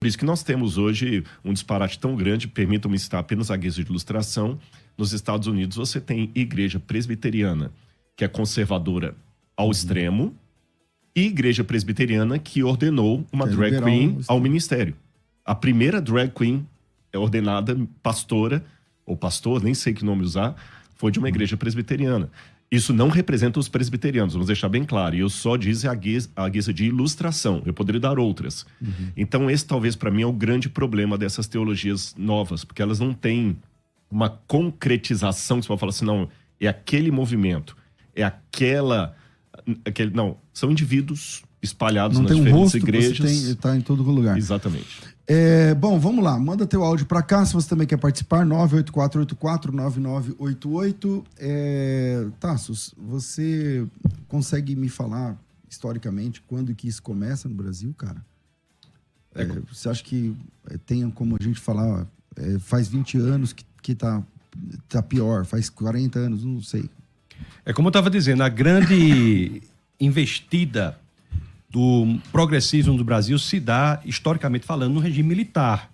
Por isso que nós temos hoje um disparate tão grande, permitam-me citar apenas a guisa de ilustração. Nos Estados Unidos você tem igreja presbiteriana, que é conservadora ao extremo, e igreja presbiteriana que ordenou uma drag queen ao ministério. A primeira drag queen é ordenada pastora, ou pastor, nem sei que nome usar, foi de uma igreja presbiteriana. Isso não representa os presbiterianos, vamos deixar bem claro. E eu só disse a guisa de ilustração. Eu poderia dar outras. Então esse talvez para mim é o grande problema dessas teologias novas, porque elas não têm uma concretização que você pode falar assim, não, é aquele movimento, é aquele... Não, são indivíduos espalhados nas diferentes igrejas. Está em todo lugar. Exatamente. Bom, vamos lá. Manda teu áudio para cá, se você também quer participar. 984849988. Tassos, você consegue me falar, historicamente, quando que isso começa no Brasil, cara? Você acha que tem como a gente falar, faz 20 anos que tá pior, faz 40 anos, não sei. É como eu estava dizendo, a grande investida do progressismo do Brasil se dá, historicamente falando, no regime militar.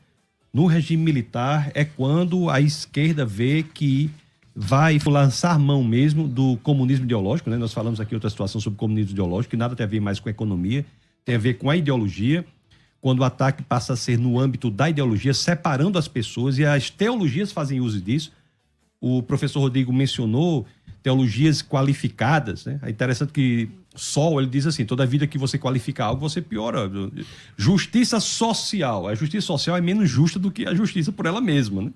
No regime militar é quando a esquerda vê que vai lançar mão mesmo do comunismo ideológico, né? Nós falamos aqui outra situação sobre comunismo ideológico, que nada tem a ver mais com a economia, tem a ver com a ideologia, quando o ataque passa a ser no âmbito da ideologia, separando as pessoas, e as teologias fazem uso disso. O professor Rodrigo mencionou teologias qualificadas, né? É interessante que Sol, ele diz assim, toda vida que você qualifica algo, você piora. Justiça social. A justiça social é menos justa do que a justiça por ela mesma, né?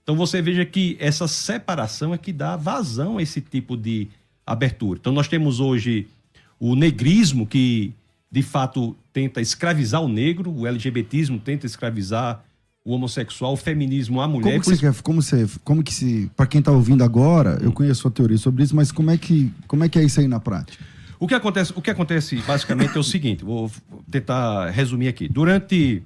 Então você veja que essa separação é que dá vazão a esse tipo de abertura. Então nós temos hoje o negrismo, que de fato tenta escravizar o negro, o LGBTismo tenta escravizar o homossexual, o feminismo, a mulher. Como que se, para quem está ouvindo agora, eu conheço a teoria sobre isso, mas como é que é isso aí na prática? O que acontece basicamente é o seguinte, vou tentar resumir aqui. Durante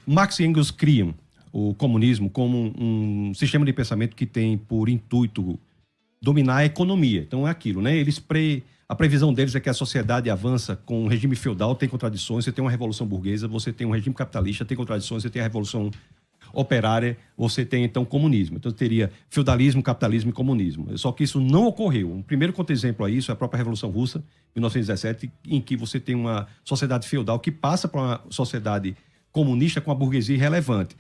Marx e Engels criam o comunismo como um sistema de pensamento que tem por intuito dominar a economia. Então é aquilo, né? A previsão deles é que a sociedade avança com um regime feudal, tem contradições, você tem uma revolução burguesa, você tem um regime capitalista, tem contradições, você tem a revolução operária, você tem então comunismo. Então teria feudalismo, capitalismo e comunismo. Só que isso não ocorreu. Um primeiro contra-exemplo a isso é a própria Revolução Russa, 1917, em que você tem uma sociedade feudal que passa para uma sociedade comunista com a burguesia irrelevante.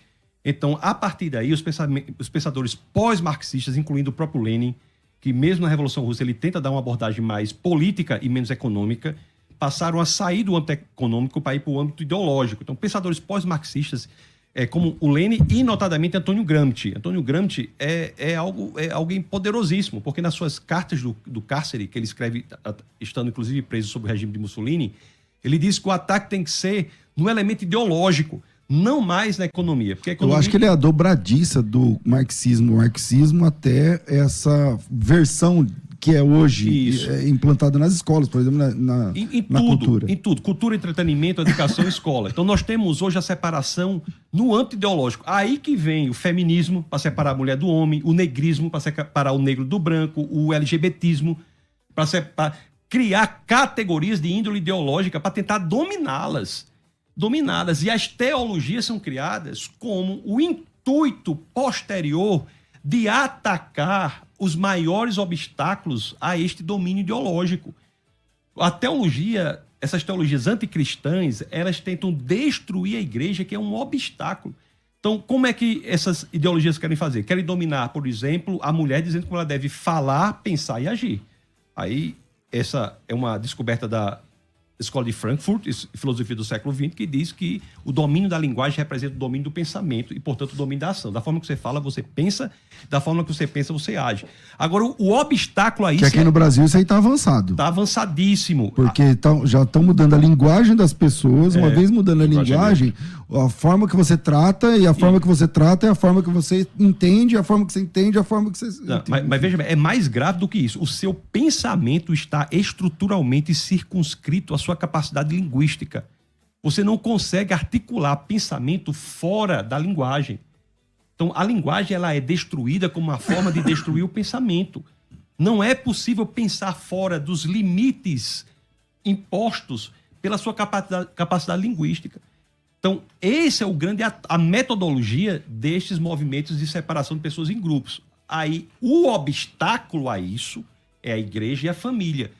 Então, a partir daí, os pensadores pós-marxistas, incluindo o próprio Lenin, que mesmo na Revolução Russa ele tenta dar uma abordagem mais política e menos econômica, passaram a sair do âmbito econômico para ir para o âmbito ideológico. Então, pensadores pós-marxistas, como o Lenin e, notadamente, Antônio Gramsci. Antônio Gramsci é alguém poderosíssimo, porque nas suas cartas do cárcere, que ele escreve, estando inclusive preso sob o regime de Mussolini, ele diz que o ataque tem que ser no elemento ideológico, não mais na economia. Porque a economia... Eu acho que ele é a dobradiça do marxismo até essa versão que é hoje implantada nas escolas, por exemplo, na cultura. Em tudo. Cultura, entretenimento, educação, escola. Então nós temos hoje a separação no âmbito ideológico. Aí que vem o feminismo, para separar a mulher do homem, o negrismo, para separar o negro do branco, o LGBTismo, para criar categorias de índole ideológica para tentar dominá-las. E as teologias são criadas como o intuito posterior de atacar os maiores obstáculos a este domínio ideológico. A teologia, essas teologias anticristãs, elas tentam destruir a igreja, que é um obstáculo. Então, como é que essas ideologias querem fazer? Querem dominar, por exemplo, a mulher, dizendo como ela deve falar, pensar e agir. Aí, essa é uma descoberta da Escola de Frankfurt, filosofia do século XX, que diz que o domínio da linguagem representa o domínio do pensamento e, portanto, o domínio da ação. Da forma que você fala, você pensa, da forma que você pensa, você age. Agora, o obstáculo a isso... Que aqui no Brasil isso aí tá avançado. Tá avançadíssimo. Porque já estão mudando a linguagem das pessoas, uma vez mudando a linguagem, a forma que você trata, e a forma que você trata é a forma que você entende, a forma que você entende, a forma que você... Mas veja bem, é mais grave do que isso. O seu pensamento está estruturalmente circunscrito à sua capacidade linguística. Você não consegue articular pensamento fora da linguagem. Então, a linguagem ela é destruída como uma forma de destruir o pensamento. Não é possível pensar fora dos limites impostos pela sua capacidade linguística. Então, esse é o grande a metodologia destes movimentos de separação de pessoas em grupos. Aí, o obstáculo a isso é a igreja e a família.